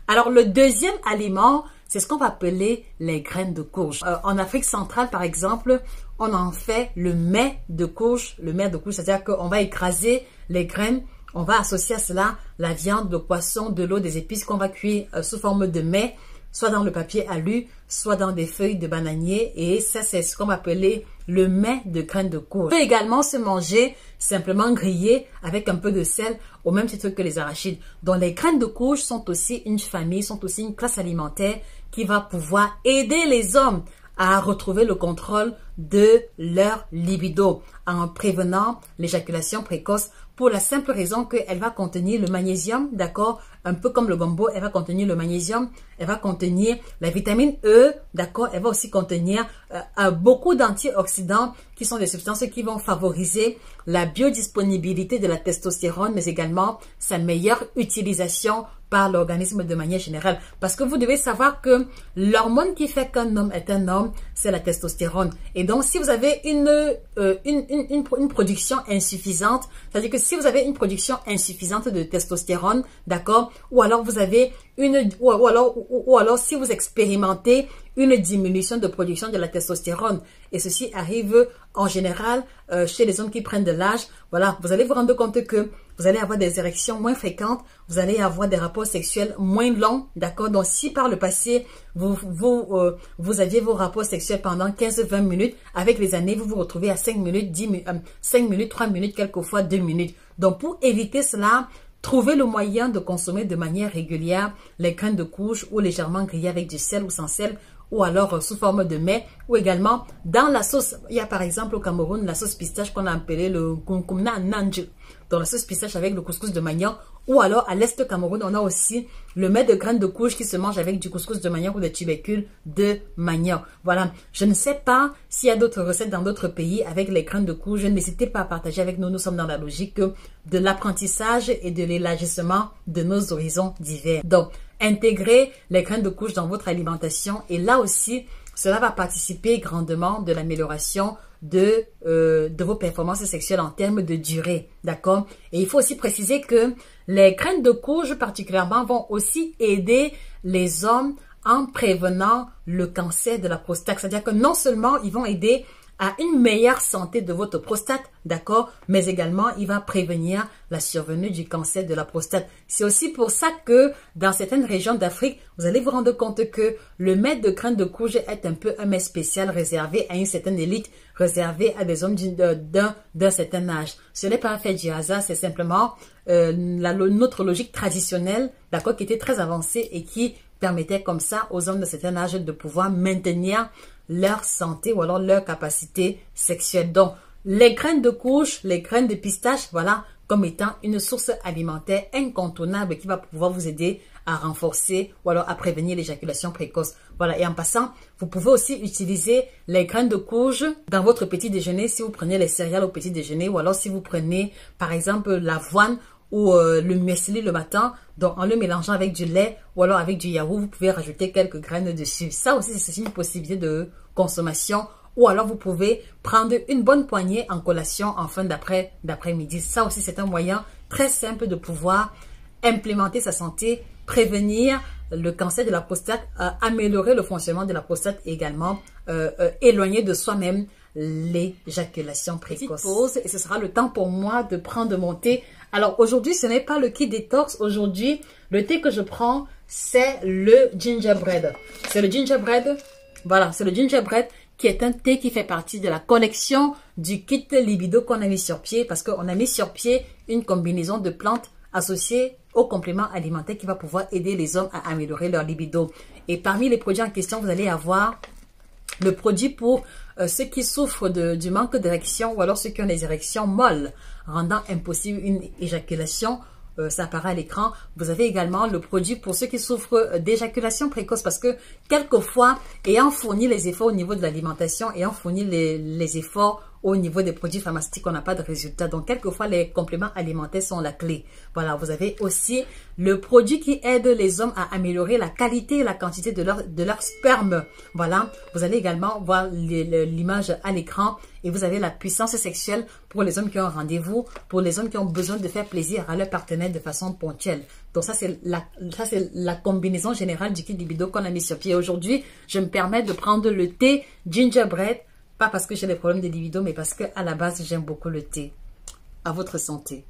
Alors, le deuxième aliment, c'est ce qu'on va appeler les graines de courge. En Afrique centrale, par exemple, on en fait le mets de courge. Le mets de courge, c'est-à-dire qu'on va écraser les graines, on va associer à cela la viande, le poisson, de l'eau, des épices qu'on va cuire sous forme de mets, soit dans le papier alu, soit dans des feuilles de bananier. Et ça, c'est ce qu'on va appeler le mets de graines de courge. Il peut également se manger simplement grillé avec un peu de sel, au même titre que les arachides. Donc, les graines de courge sont aussi une famille, sont aussi une classe alimentaire qui va pouvoir aider les hommes à retrouver le contrôle de leur libido en prévenant l'éjaculation précoce, pour la simple raison qu'elle va contenir le magnésium, d'accord, un peu comme le gombo, elle va contenir le magnésium, elle va contenir la vitamine E, d'accord, elle va aussi contenir beaucoup d'antioxydants qui sont des substances qui vont favoriser la biodisponibilité de la testostérone, mais également sa meilleure utilisation par l'organisme de manière générale. Parce que vous devez savoir que l'hormone qui fait qu'un homme est un homme, c'est la testostérone. Et donc, si vous avez une production insuffisante, c'est-à-dire que si vous avez une production insuffisante de testostérone, d'accord, ou alors vous avez ou alors si vous expérimentez une diminution de production de la testostérone, et ceci arrive en général chez les hommes qui prennent de l'âge, voilà, vous allez vous rendre compte que vous allez avoir des érections moins fréquentes, vous allez avoir des rapports sexuels moins longs, d'accord? Donc, si par le passé, vous aviez vos rapports sexuels pendant 15-20 minutes, avec les années, vous vous retrouvez à 5 minutes, 5 minutes, 3 minutes, quelquefois 2 minutes. Donc, pour éviter cela, trouvez le moyen de consommer de manière régulière les graines de courge ou légèrement grillées avec du sel ou sans sel, ou alors sous forme de mets, ou également dans la sauce. Il y a par exemple au Cameroun la sauce pistache qu'on a appelée le kunkumna nanju, dans la sauce pistache avec le couscous de manioc, ou alors à l'est du Cameroun, on a aussi le mets de graines de courge qui se mange avec du couscous de manioc ou des tubercules de manioc. Voilà, je ne sais pas s'il y a d'autres recettes dans d'autres pays avec les graines de courge, n'hésitez pas à partager avec nous, nous sommes dans la logique de l'apprentissage et de l'élargissement de nos horizons divers. Donc, intégrez les graines de courge dans votre alimentation et là aussi, cela va participer grandement de l'amélioration de vos performances sexuelles en termes de durée, d'accord? Et il faut aussi préciser que les graines de courge particulièrement vont aussi aider les hommes en prévenant le cancer de la prostate. C'est-à-dire que non seulement ils vont aider à une meilleure santé de votre prostate, d'accord, mais également il va prévenir la survenue du cancer de la prostate. C'est aussi pour ça que dans certaines régions d'Afrique, vous allez vous rendre compte que le mets de graines de courge est un peu un mets spécial réservé à une certaine élite, réservé à des hommes d'un certain âge. Ce n'est pas un fait du hasard, c'est simplement notre logique traditionnelle, d'accord, qui était très avancée et qui permettait comme ça aux hommes de certain âge de pouvoir maintenir leur santé ou alors leur capacité sexuelle. Donc, les graines de courge, les graines de pistache, voilà, comme étant une source alimentaire incontournable qui va pouvoir vous aider à renforcer ou alors à prévenir l'éjaculation précoce. Voilà, et en passant, vous pouvez aussi utiliser les graines de courge dans votre petit déjeuner si vous prenez les céréales au petit déjeuner ou alors si vous prenez par exemple l'avoine ou le muesli le matin, donc en le mélangeant avec du lait ou alors avec du yaourt, vous pouvez rajouter quelques graines dessus. Ça aussi, c'est une possibilité de consommation. Ou alors, vous pouvez prendre une bonne poignée en collation en fin d'après-midi. Ça aussi, c'est un moyen très simple de pouvoir implémenter sa santé, prévenir le cancer de la prostate, améliorer le fonctionnement de la prostate et également éloigner de soi-même l'éjaculation précoce. Pause et ce sera le temps pour moi de prendre mon thé. Alors aujourd'hui, ce n'est pas le kit détox. Aujourd'hui, le thé que je prends, c'est le gingerbread. C'est le gingerbread. Voilà, c'est le gingerbread qui est un thé qui fait partie de la collection du kit libido qu'on a mis sur pied parce qu'on a mis sur pied une combinaison de plantes associées au complément alimentaire qui va pouvoir aider les hommes à améliorer leur libido. Et parmi les produits en question, vous allez avoir le produit pour ceux qui souffrent du manque d'érection ou alors ceux qui ont des érections molles, rendant impossible une éjaculation. Ça apparaît à l'écran. Vous avez également le produit pour ceux qui souffrent d'éjaculation précoce parce que quelquefois, ayant fourni les efforts au niveau de l'alimentation, ayant fourni les efforts au niveau des produits pharmaceutiques, on n'a pas de résultat. Donc, quelquefois, les compléments alimentaires sont la clé. Voilà, vous avez aussi le produit qui aide les hommes à améliorer la qualité et la quantité de leur sperme. Voilà, vous allez également voir l'image à l'écran et vous avez la puissance sexuelle pour les hommes qui ont un rendez-vous, pour les hommes qui ont besoin de faire plaisir à leur partenaire de façon ponctuelle. Donc, ça, c'est la combinaison générale du kit libido qu'on a mis sur pied. Aujourd'hui, je me permets de prendre le thé gingerbread. Pas parce que j'ai des problèmes de libido, mais parce qu'à la base, j'aime beaucoup le thé. À votre santé.